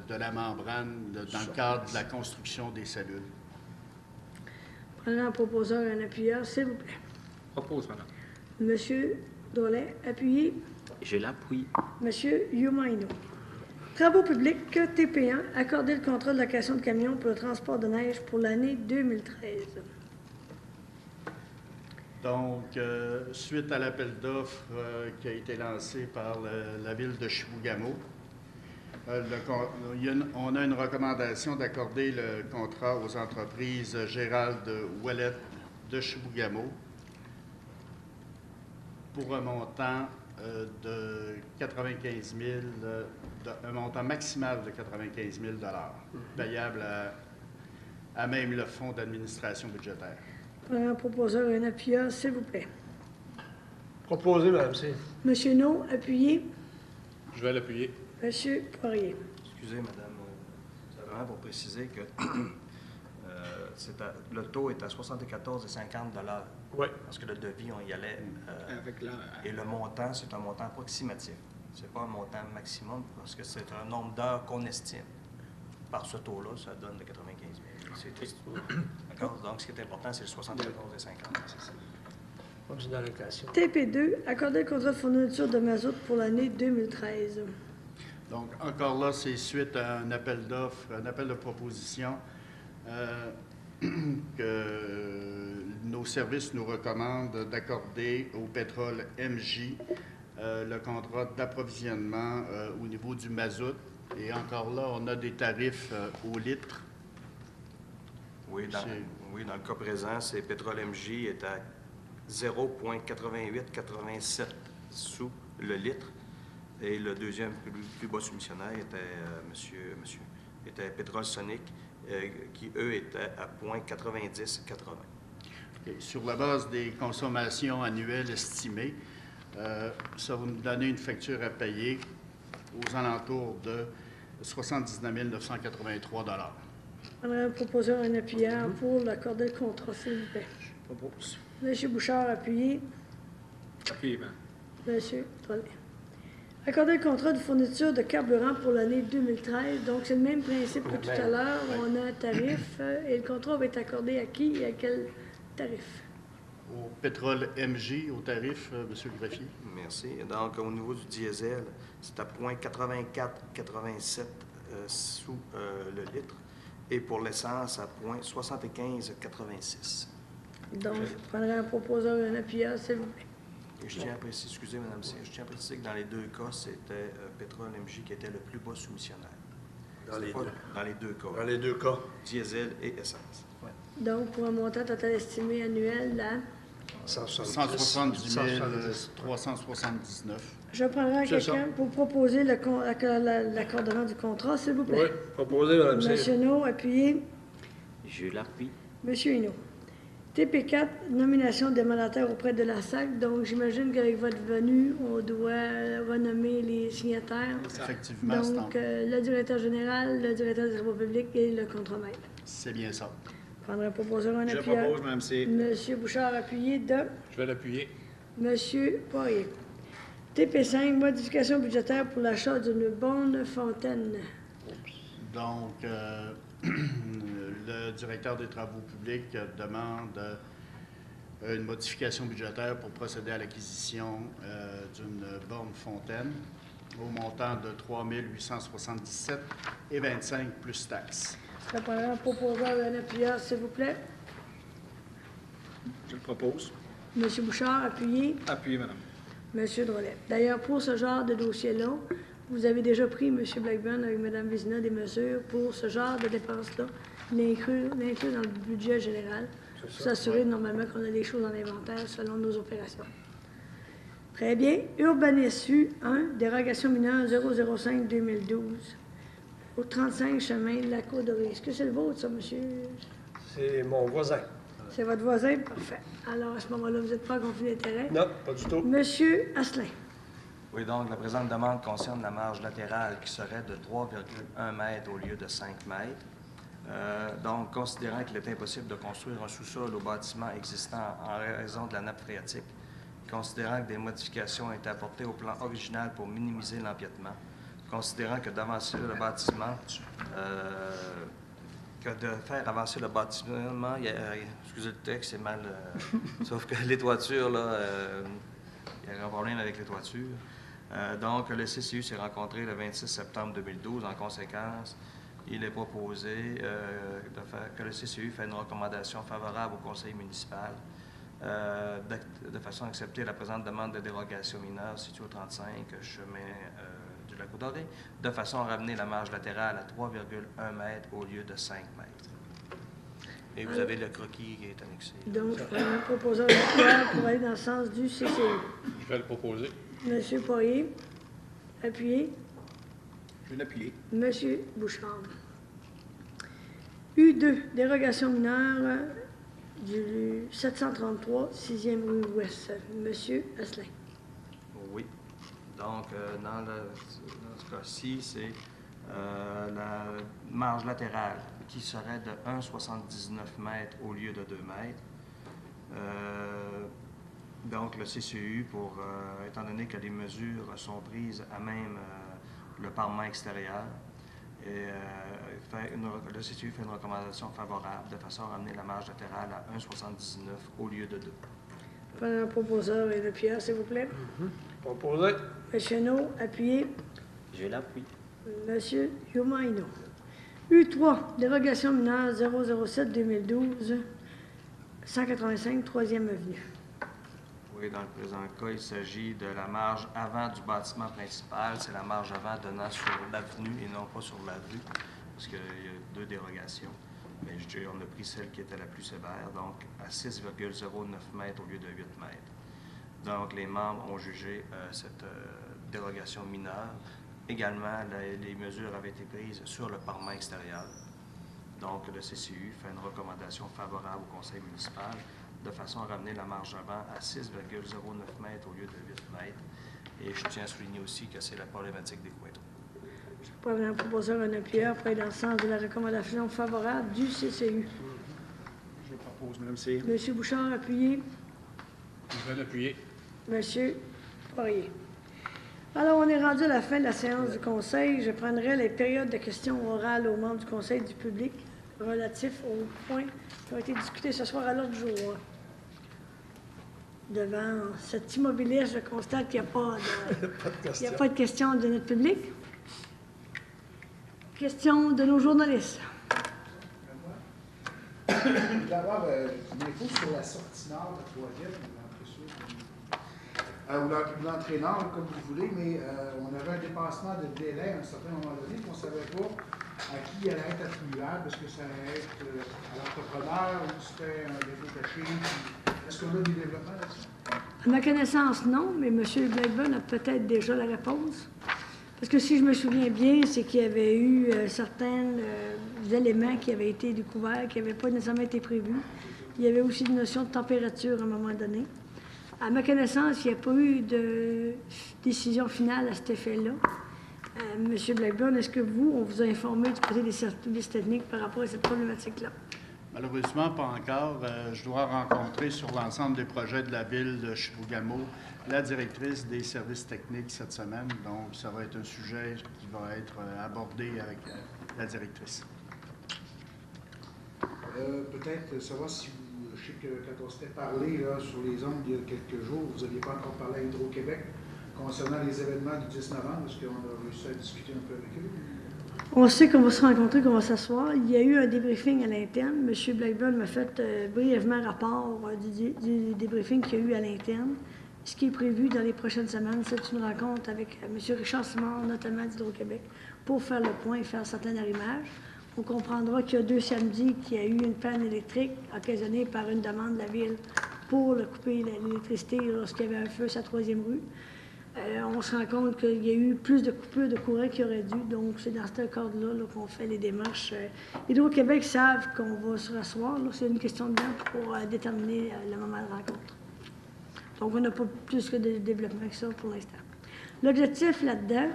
de la membrane dans le cadre de la construction des cellules. Prenons un proposeur et un appuyeur, s'il vous plaît. Propose, madame. Monsieur Drolet, appuyé. Je l'appuie. Monsieur Youmaino. Travaux publics, TP1, accorder le contrat de location de camions pour le transport de neige pour l'année 2013. Donc, suite à l'appel d'offres qui a été lancé par la ville de Chibougamau, on a une recommandation d'accorder le contrat aux entreprises Gérald Ouellet de Chibougamau pour un montant de 95 000, un montant maximal de 95 000 payable à même le fonds d'administration budgétaire. Un proposeur et un appuyeur, s'il vous plaît. Proposé, Mme Cyr. Monsieur No, appuyé. Je vais l'appuyer. Monsieur Poirier. Excusez, madame, c'est vraiment pour préciser que le taux est à 74,50 $. Oui. Parce que le devis, on y allait. Et le montant, c'est un montant approximatif. Ce n'est pas un montant maximum parce que c'est un nombre d'heures qu'on estime. Par ce taux-là, ça donne de 95 000. C'est tout. D'accord? Donc, ce qui est important, c'est le 74,50 $. TP2, accorder le contrat de fourniture de mazout pour l'année 2013. Donc, encore là, c'est suite à un appel d'offres, un appel de proposition que nos services nous recommandent d'accorder au pétrole MJ le contrat d'approvisionnement au niveau du mazout. Et encore là, on a des tarifs au litre. Oui, dans le cas présent, c'est pétrole MJ est à 0,8887 sous le litre. Et le deuxième plus bas soumissionnaire était Pétrole Sonic, qui, eux, étaient à 0,9080. Sur la base des consommations annuelles estimées, ça va nous donner une facture à payer aux alentours de 79 983 $. Un proposeur et un appuyeur pour l'accorder le contrat, s'il vous plaît. Je propose. M. Bouchard, appuyé. Appuyé, madame. M. Drolet. Accorder le contrat de fourniture de carburant pour l'année 2013. Donc, c'est le même principe que tout à l'heure. On a un tarif et le contrat va être accordé à qui et à quel tarif? Au pétrole MJ, au tarif, M. le greffier. Merci. Donc, au niveau du diesel, c'est à 0,8487 sous le litre. Et pour l'essence, à 0,7586. Donc, je prendrai un proposeur et un appuyeur, s'il vous plaît. Et je tiens à préciser, excusez, Mme C, je tiens à préciser que dans les deux cas, c'était Pétrole MJ qui était le plus bas soumissionnaire. Dans les deux. Dans les deux cas. Dans les deux cas. Diesel et essence. Ouais. Donc, pour un montant total estimé annuel à... 170 379. Je prendrai quelqu'un pour proposer l'accordement du contrat, s'il vous plaît. Oui, proposé, Mme C. Monsieur No, appuyé. Je l'appuie. Monsieur Hinault. TP4, nomination des mandataires auprès de la SAC. Donc, j'imagine qu'avec votre venue, on doit renommer les signataires. Effectivement, Donc, le directeur général, le directeur des travaux publics et le contremaître. c'est bien ça. Prendre un proposeur, un Je appuyeur. propose, Mme C. Monsieur Bouchard, appuyé de Je vais l'appuyer. Monsieur Poirier. TP5, modification budgétaire pour l'achat d'une bonne fontaine. Donc, le directeur des travaux publics demande une modification budgétaire pour procéder à l'acquisition d'une borne fontaine au montant de 3 877,25 plus taxes. Je prendrai un proposeur et un appuyeur, s'il vous plaît. Je le propose. Monsieur Bouchard, appuyé. Appuyez, madame. Monsieur Drolet. D'ailleurs, pour ce genre de dossier-là, vous avez déjà pris, Monsieur Blackburn, avec Mme Vézina, des mesures pour ce genre de dépenses-là, l'inclure dans le budget général, pour s'assurer normalement qu'on a des choses en inventaire selon nos opérations. Très bien. Urbanisme 1, dérogation mineure 005-2012, au 35 chemin Lac-Doré. Est-ce que c'est le vôtre, ça, monsieur? C'est mon voisin. C'est votre voisin? Parfait. Alors, à ce moment-là, vous n'êtes pas en conflit d'intérêt? Non, pas du tout. Monsieur Asselin. Oui, donc la présente demande concerne la marge latérale qui serait de 3,1 mètres au lieu de 5 mètres. Donc, considérant qu'il est impossible de construire un sous-sol au bâtiment existant en raison de la nappe phréatique, considérant que des modifications ont été apportées au plan original pour minimiser l'empiètement, considérant que d'avancer le bâtiment, excusez le texte, c'est mal, sauf que les toitures, là, il y a un problème avec les toitures. Donc, le CCU s'est rencontré le 26 septembre 2012. En conséquence, il est proposé que le CCU fasse une recommandation favorable au conseil municipal de façon à accepter la présente demande de dérogation mineure située au 35 chemin du Lac-Doré, de façon à ramener la marge latérale à 3,1 mètres au lieu de 5 mètres. Et vous avez le croquis qui est annexé. Donc, je prends un proposeur pour aller dans le sens du CCU. Je vais le proposer. Monsieur Poirier, appuyé. Je vais l'appuyer. Monsieur Bouchard. U2, dérogation mineure du 733, 6e rue Ouest. Monsieur Asselin. Oui. Donc, dans ce cas-ci, c'est la marge latérale qui serait de 1,79 mètres au lieu de 2 mètres. Donc, le CCU, étant donné que les mesures sont prises à même le parement extérieur, et, le CCU fait une recommandation favorable de façon à ramener la marge latérale à 1,79 au lieu de 2. Prenez un proposeur et le pierre, s'il vous plaît. Proposé. Monsieur No, appuyé. Je l'appuie. Monsieur Yomaino. U3, dérogation mineure 007-2012, 185, 3e avenue. Oui, dans le présent cas, il s'agit de la marge avant du bâtiment principal. C'est la marge avant donnant sur l'avenue et non pas sur la rue, parce qu'il y a 2 dérogations. Mais on a pris celle qui était la plus sévère, donc à 6,09 mètres au lieu de 8 mètres. Donc, les membres ont jugé cette dérogation mineure. Également, les mesures avaient été prises sur le parement extérieur. Donc, le CCU fait une recommandation favorable au conseil municipal de façon à ramener la marge avant à 6,09 mètres au lieu de 8 mètres. Et je tiens à souligner aussi que c'est la problématique des coins d'eau. Je prends un proposeur, un appuyeur pour aller dans le sens de la recommandation favorable du CCU. Je propose, Mme C. Monsieur Bouchard, appuyé. Je vais l'appuyer. Monsieur Poirier. Alors, on est rendu à la fin de la séance du Conseil. Je prendrai les périodes de questions orales aux membres du Conseil du public relatifs aux points qui ont été discutés ce soir à l'ordre du jour. Devant cet immobilisme, je constate qu'il n'y a pas de questions de notre public. Questions de nos journalistes. D'abord, une info sur la sortie nord, la troisième, ou l'entrée nord, comme vous voulez, mais on avait un dépassement de délai à un certain moment donné, qu'on ne savait pas à qui elle allait être attribuable. Est-ce que ça allait être à l'entrepreneur ou c'était un défaut caché? Est-ce qu'on a des développements là-dessus? À ma connaissance, non, mais M. Blackburn a peut-être déjà la réponse. Parce que si je me souviens bien, c'est qu'il y avait eu certains éléments qui avaient été découverts, qui n'avaient pas nécessairement été prévus. Il y avait aussi une notion de température à un moment donné. À ma connaissance, il n'y a pas eu de décision finale à cet effet-là. M. Blackburn, est-ce que on vous a informé du côté des services techniques par rapport à cette problématique-là? Malheureusement, pas encore. Je dois rencontrer sur l'ensemble des projets de la ville de Chibougamau la directrice des services techniques cette semaine. Donc, ça va être un sujet qui va être abordé avec la directrice. Peut-être savoir si vous, je sais que quand on s'était parlé là, sur les ondes il y a quelques jours, vous n'aviez pas encore parlé à Hydro-Québec concernant les événements du 10 novembre. Est-ce qu'on a réussi à discuter un peu avec eux? On sait qu'on va se rencontrer, qu'on va s'asseoir. Il y a eu un débriefing à l'interne. M. Blackburn m'a fait brièvement rapport du débriefing qu'il y a eu à l'interne. Ce qui est prévu dans les prochaines semaines, c'est une rencontre avec M. Richard Simard, notamment d'Hydro-Québec, pour faire le point et faire certains arrimages. On comprendra qu'il y a 2 samedis qu'il y a eu une panne électrique occasionnée par une demande de la Ville pour couper l'électricité lorsqu'il y avait un feu sur la 3e rue. On se rend compte qu'il y a eu plus de coupures de courant qu'il y aurait dû. Donc, c'est dans ce cadre-là qu'on fait les démarches. Hydro-Québec savent qu'on va se rasseoir. C'est une question de temps pour déterminer le moment de rencontre. Donc, on n'a pas plus que de développement que ça pour l'instant. L'objectif là-dedans,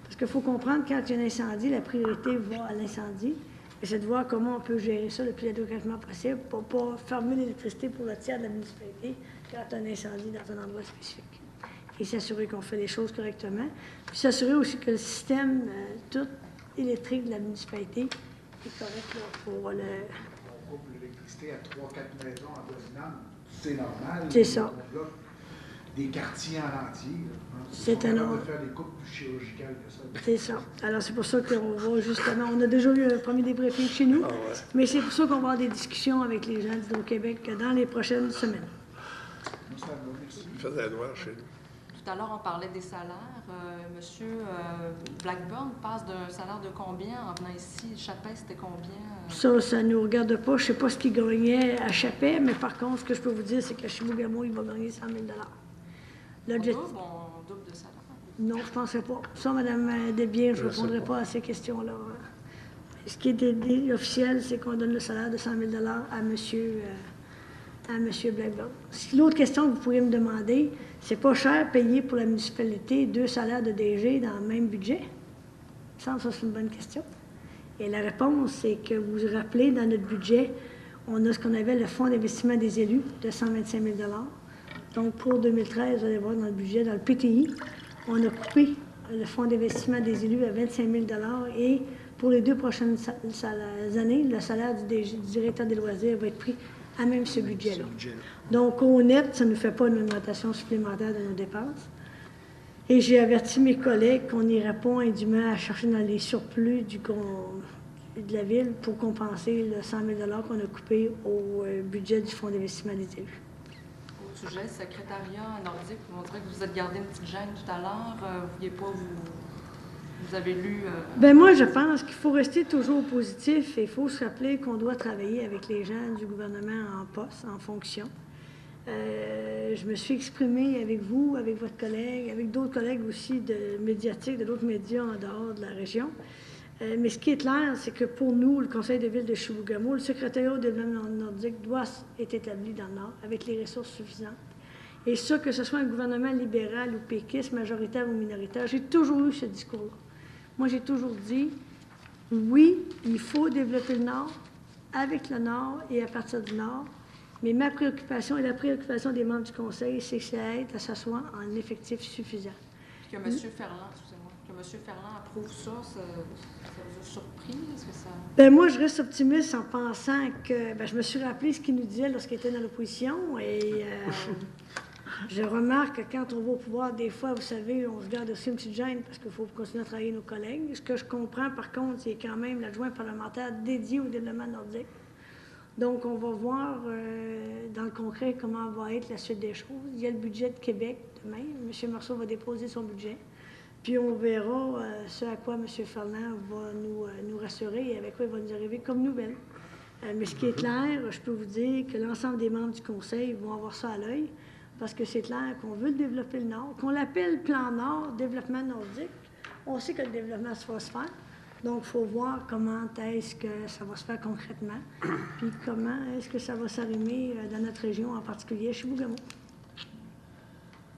parce qu'il faut comprendre, quand il y a un incendie, la priorité va à l'incendie. Et c'est de voir comment on peut gérer ça le plus adéquatement possible pour ne pas fermer l'électricité pour le tiers de la municipalité quand il y a un incendie dans un endroit spécifique. Et s'assurer qu'on fait les choses correctement. Puis s'assurer aussi que le système tout électrique de la municipalité est correct là, pour le... On coupe l'électricité à 3-4 maisons en voisinage. C'est normal. C'est ça. On bloque des quartiers en entier. C'est un on va faire des coupes plus chirurgicales que ça. C'est ça. Alors, c'est pour ça qu'on va justement... On a déjà eu un premier débriefing chez nous, mais c'est pour ça qu'on va avoir des discussions avec les gens d'Hydro-Québec dans les prochaines semaines. Merci. Il faisait noir chez nous. Tout à l'heure, on parlait des salaires. Monsieur Blackburn passe d'un salaire de combien en venant ici? Chappet, c'était combien? Ça ne nous regarde pas. Je ne sais pas ce qu'il gagnait à Chappet, mais par contre, ce que je peux vous dire, c'est qu'à Chibougamau, il va gagner 100 000 On double de salaire? Non, je ne penserais pas. Ça, Mme Desbiens, je ne répondrai pas à ces questions-là. Ce qui est officiel, c'est qu'on donne le salaire de 100 000 à M. Blackburn. L'autre question que vous pourriez me demander, c'est pas cher payer pour la municipalité 2 salaires de DG dans le même budget? Ça, c'est une bonne question. Et la réponse, c'est que vous vous rappelez, dans notre budget, on a ce qu'on avait le fonds d'investissement des élus de 125 000 $. Donc, pour 2013, vous allez voir dans le budget, dans le PTI, on a coupé le fonds d'investissement des élus à 25 000 $ et pour les 2 prochaines années, le salaire du directeur des loisirs va être pris à même ce budget-là. Donc, au net, ça ne nous fait pas une augmentation supplémentaire de nos dépenses. Et j'ai averti mes collègues qu'on n'irait pas indûment à chercher dans les surplus de la Ville pour compenser le 100 000 $ qu'on a coupé au budget du fonds d'investissement des élus. Au sujet secrétariat nordique, on dirait que vous êtes gardé une petite gêne tout à l'heure. Vous ne vouliez pas vous avez lu... Bien, moi, je pense qu'il faut rester toujours positif et il faut se rappeler qu'on doit travailler avec les gens du gouvernement en poste, en fonction. Je me suis exprimée avec vous, avec votre collègue, avec d'autres collègues aussi de médiatiques, de d'autres médias en dehors de la région. Mais ce qui est clair, c'est que pour nous, le Conseil de ville de Chibougamau, le secrétariat au développement nordique doit être établi dans le Nord avec les ressources suffisantes. Et ça, que ce soit un gouvernement libéral ou péquiste, majoritaire ou minoritaire, j'ai toujours eu ce discours-là. Moi, j'ai toujours dit, oui, il faut développer le Nord, avec le Nord et à partir du Nord, mais ma préoccupation et la préoccupation des membres du Conseil, c'est que ça aide à s'asseoir en effectif suffisant. Que M. Ferland, excusez-moi, que M. Ferland approuve ça, ça vous a surpris? Est-ce que ça... Bien, moi, je reste optimiste en pensant que... Bien, je me suis rappelé ce qu'il nous disait lorsqu'il était dans l'opposition et je remarque que quand on va au pouvoir, des fois, vous savez, on se garde aussi une petite gêne parce qu'il faut continuer à travailler nos collègues. Ce que je comprends, par contre, c'est quand même l'adjoint parlementaire dédié au développement nordique. Donc, on va voir dans le concret comment va être la suite des choses. Il y a le budget de Québec demain. M. Marceau va déposer son budget. Puis, on verra ce à quoi M. Ferland va nous rassurer et avec quoi il va nous arriver comme nouvelle. Mais ce qui est clair, je peux vous dire que l'ensemble des membres du Conseil vont avoir ça à l'œil parce que c'est clair qu'on veut développer le Nord, qu'on l'appelle Plan Nord, développement nordique. On sait que le développement va se faire. Donc, il faut voir comment est-ce que ça va se faire concrètement, puis comment est-ce que ça va s'arrimer dans notre région, en particulier chez Chibougamau.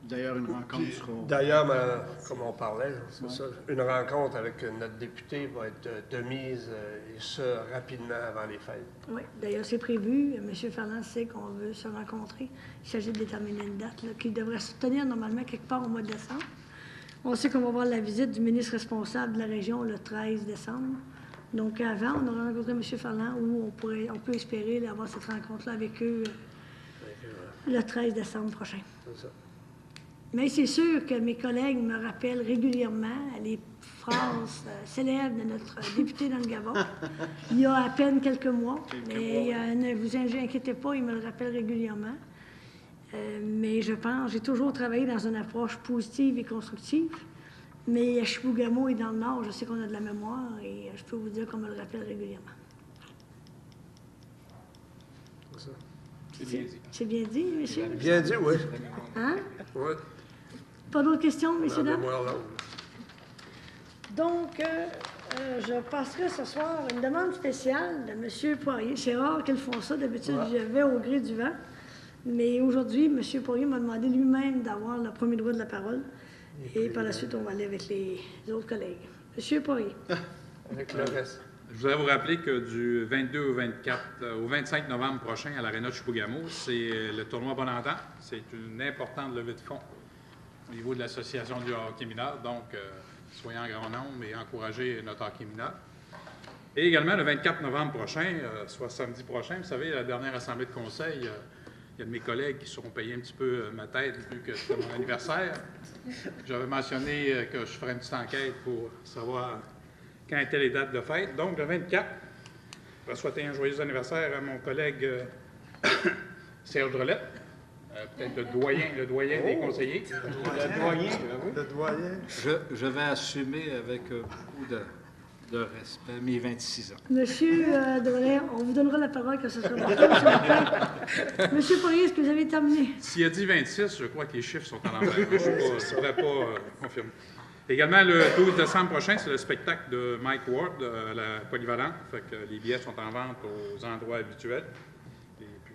D'ailleurs, une rencontre sera... D'ailleurs, comme on parlait, c'est ça, une rencontre avec notre député va être de mise, et ce, rapidement avant les fêtes. Oui, d'ailleurs, c'est prévu. M. Ferland sait qu'on veut se rencontrer. Il s'agit de déterminer une date là, qui devrait se tenir normalement quelque part au mois de décembre. On sait qu'on va avoir la visite du ministre responsable de la région le 13 décembre. Donc, avant, on aura rencontré M. Ferland où on peut espérer là, avoir cette rencontre-là avec eux le 13 décembre prochain. C'est ça. Mais c'est sûr que mes collègues me rappellent régulièrement les phrases célèbres de notre député dans le Gabon, il y a à peine quelques mois. Mais ne vous inquiétez pas, il me le rappelle régulièrement. Mais je pense, j'ai toujours travaillé dans une approche positive et constructive. Mais Chibougamau est dans le Nord, je sais qu'on a de la mémoire et je peux vous dire qu'on me le rappelle régulièrement. C'est ça. C'est bien dit, messieurs? Bien dit, oui. Hein? Oui. Pas d'autres questions, messieurs, dames? Mémoire longue. Donc, je passerai ce soir une demande spéciale de M. Poirier. C'est rare qu'ils font ça. D'habitude, je vais au gré du vent. Mais aujourd'hui, M. Poirier m'a demandé lui-même d'avoir le premier droit de la parole. Et par la suite, on va aller avec les autres collègues. M. Poirier. Avec le reste. Je voudrais vous rappeler que du 22 au 25 novembre prochain à l'Aréna de Chibougamau, c'est le tournoi Bonentente. C'est une importante levée de fonds au niveau de l'Association du hockey mineur. Donc, soyez en grand nombre et encouragez notre hockey mineur. Et également, le 24 novembre prochain, soit samedi prochain, vous savez, la dernière assemblée de conseil, il y a de mes collègues qui seront payés un petit peu ma tête vu que c'était mon anniversaire. J'avais mentionné que je ferais une petite enquête pour savoir quand étaient les dates de fête. Donc, le 24, je vais souhaiter un joyeux anniversaire à mon collègue Serge Drolette, peut-être le doyen des conseillers. Le doyen. Je vais assumer avec beaucoup de respect mes 26 ans. Monsieur Drolette, on vous donnera la parole quand ce sera votre tour, s'il vous plaît. Monsieur Poirier, est-ce que vous avez terminé? S'il a dit 26, je crois que les chiffres sont à l'envers. Je ne pourrais pas confirmer. Également, le 12 décembre prochain, c'est le spectacle de Mike Ward à la Polyvalente. Fait que les billets sont en vente aux endroits habituels. Et puis,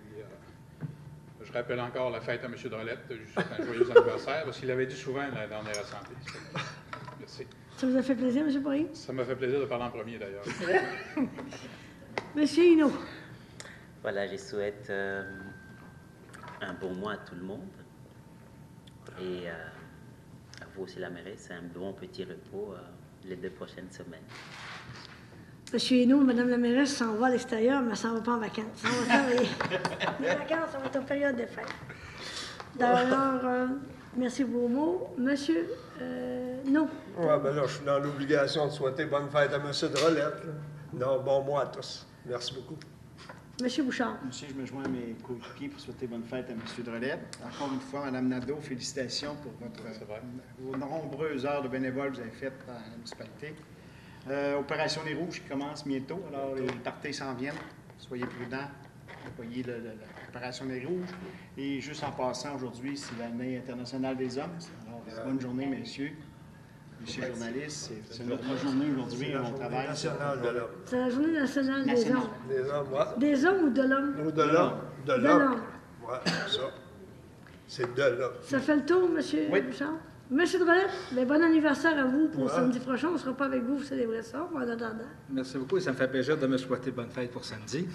je rappelle encore la fête à M. Drolette. Je lui souhaite un joyeux anniversaire, parce qu'il l'avait dit souvent à la dernière assemblée. Merci. Ça vous a fait plaisir, M. Poirier? Ça m'a fait plaisir de parler en premier, d'ailleurs. Monsieur Hinault. Voilà, je souhaite un bon mois à tout le monde. Et à vous aussi, la mairesse, un bon petit repos les 2 prochaines semaines. Monsieur Hinault, Mme la mairesse s'en va à l'extérieur, mais elle s'en va pas en vacances. Ça va travailler. Les vacances, ça va être en période de fête. D'ailleurs, merci pour vos mots. Monsieur, non. Oui, ben là, je suis dans l'obligation de souhaiter bonne fête à M. Drolette. Non, bon mois à tous. Merci beaucoup. Monsieur Bouchard. Monsieur, je me joins à mes coéquipiers pour souhaiter bonne fête à M. Drolette. Encore une fois, Mme Nadeau, félicitations pour vos nombreuses heures de bénévoles que vous avez faites dans la municipalité. Opération Les Rouges qui commence bientôt, alors les parties s'en viennent. Soyez prudents, voyez l'opération Les Rouges. Et juste en passant, aujourd'hui, c'est l'année internationale des hommes. Alors, bonne journée, messieurs. Monsieur le journaliste, c'est notre journée aujourd'hui, on travaille. C'est la journée nationale des hommes. Des hommes, ouais. Des hommes ou de l'homme? Ou de l'homme. De l'homme. Oui, c'est ça. C'est de l'homme. Ça fait le tour, monsieur Bouchard? Monsieur Drolette, bien, bon anniversaire à vous pour samedi prochain. On ne sera pas avec vous célébrer ça, en attendant. Merci beaucoup et ça me fait plaisir de me souhaiter bonne fête pour samedi.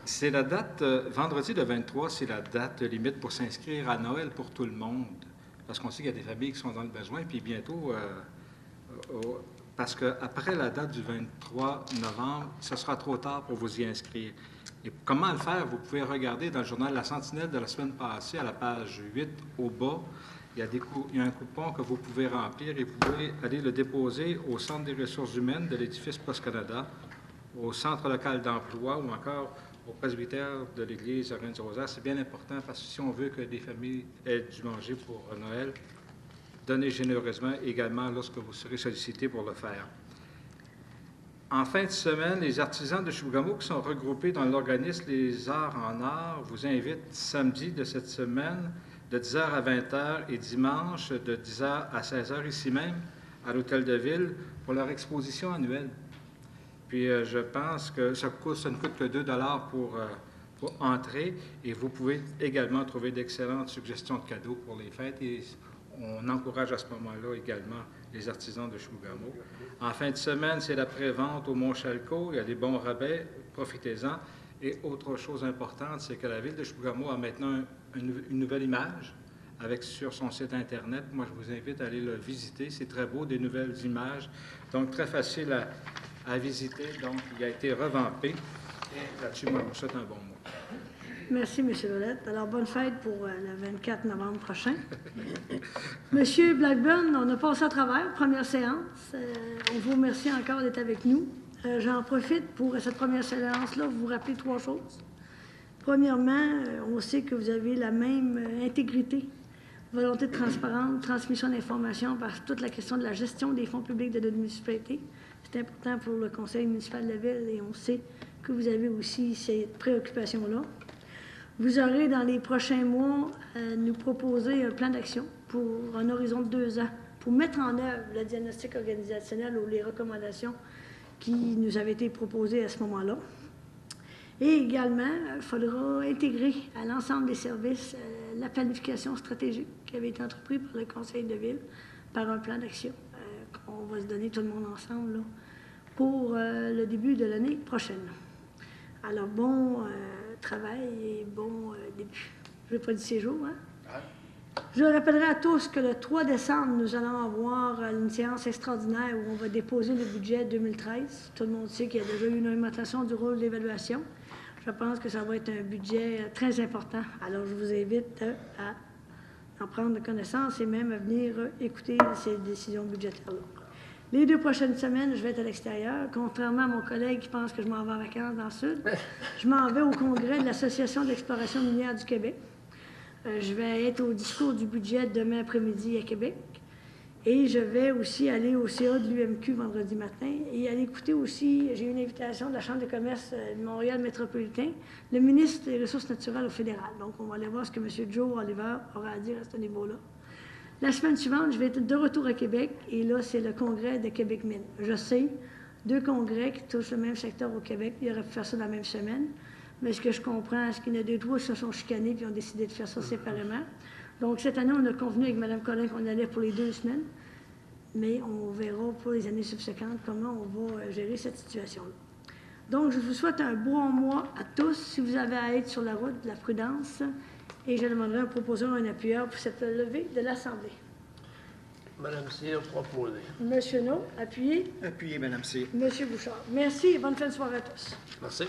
C'est la date, vendredi le 23, c'est la date limite pour s'inscrire à Noël pour tout le monde. parce qu'on sait qu'il y a des familles qui sont dans le besoin, puis bientôt, parce qu'après la date du 23 novembre, ce sera trop tard pour vous y inscrire. Et comment le faire? Vous pouvez regarder dans le journal La Sentinelle de la semaine passée, à la page 8, au bas, il y a un coupon que vous pouvez remplir et vous pouvez aller le déposer au Centre des ressources humaines de l'édifice Post-Canada, au Centre local d'emploi ou encore au presbytère de l'Église Reine-du-Rosaire. C'est bien important parce que si on veut que des familles aient du manger pour Noël, donnez généreusement également lorsque vous serez sollicité pour le faire. En fin de semaine, les artisans de Chibougamau qui sont regroupés dans l'organisme Les Arts en Art vous invitent samedi de cette semaine de 10h à 20h et dimanche de 10h à 16h ici même à l'Hôtel de Ville pour leur exposition annuelle. Puis je pense que ça ne coûte que 2 $ pour entrer et vous pouvez également trouver d'excellentes suggestions de cadeaux pour les fêtes et on encourage à ce moment-là également les artisans de Chibougamau. En fin de semaine, c'est la pré-vente au Mont-Chalco. Il y a des bons rabais, profitez-en. Et autre chose importante, c'est que la Ville de Chibougamau a maintenant une nouvelle image sur son site Internet. Moi, je vous invite à aller le visiter. C'est très beau, des nouvelles images. Donc, très facile à visiter. Donc, il a été revampé. Et là-dessus, moi, je vous souhaite un bon mois. Merci, M. Ouellette. Alors, bonne fête pour le 24 novembre prochain. Monsieur Blackburn, on a passé à travers, première séance. On vous remercie encore d'être avec nous. J'en profite pour cette première séance-là, vous rappeler 3 choses. Premièrement, on sait que vous avez la même intégrité, volonté de transparence, transmission d'informations par toute la question de la gestion des fonds publics de notre municipalité. C'est important pour le conseil municipal de la Ville et on sait que vous avez aussi cette préoccupation-là. Vous aurez, dans les prochains mois, nous proposer un plan d'action pour un horizon de 2 ans pour mettre en œuvre le diagnostic organisationnel ou les recommandations qui nous avaient été proposées à ce moment-là. Et également, il faudra intégrer à l'ensemble des services la planification stratégique qui avait été entreprise par le conseil de ville par un plan d'action qu'on va se donner tout le monde ensemble là, pour le début de l'année prochaine. Alors, bon travail et bon début. Je ne vais pas dire séjour, hein? Je rappellerai à tous que le 3 décembre, nous allons avoir une séance extraordinaire où on va déposer le budget 2013. Tout le monde sait qu'il y a déjà eu une augmentation du rôle d'évaluation. Je pense que ça va être un budget très important. Alors, je vous invite à en prendre connaissance et même à venir écouter ces décisions budgétaires-là. Les 2 prochaines semaines, je vais être à l'extérieur. Contrairement à mon collègue qui pense que je m'en vais en vacances dans le Sud, je m'en vais au congrès de l'Association de l'exploration minière du Québec. Je vais être au discours du budget demain après-midi à Québec. Et je vais aussi aller au CA de l'UMQ vendredi matin et aller écouter aussi, j'ai eu une invitation de la Chambre de commerce de Montréal métropolitain, le ministre des Ressources naturelles au fédéral. Donc, on va aller voir ce que M. Joe Oliver aura à dire à ce niveau-là. La semaine suivante, je vais être de retour à Québec et là, c'est le congrès de Québec Mine. Je sais, 2 congrès qui touchent le même secteur au Québec, il aurait pu faire ça dans la même semaine. Mais ce que je comprends, c'est qu'il y en a 2 ou 3 qui se sont chicanés et ont décidé de faire ça séparément. Donc, cette année, on a convenu avec Mme Collin qu'on allait pour les 2 semaines, mais on verra pour les années subséquentes comment on va gérer cette situation-là. Donc, je vous souhaite un bon mois à tous. Si vous avez à être sur la route, de la prudence, et je demanderai un proposeur, un appuyeur pour cette levée de l'Assemblée. Mme Cyr, proposé. Monsieur No, appuyé. Appuyé, Mme Cyr. Monsieur Bouchard. Merci et bonne fin de soirée à tous. Merci.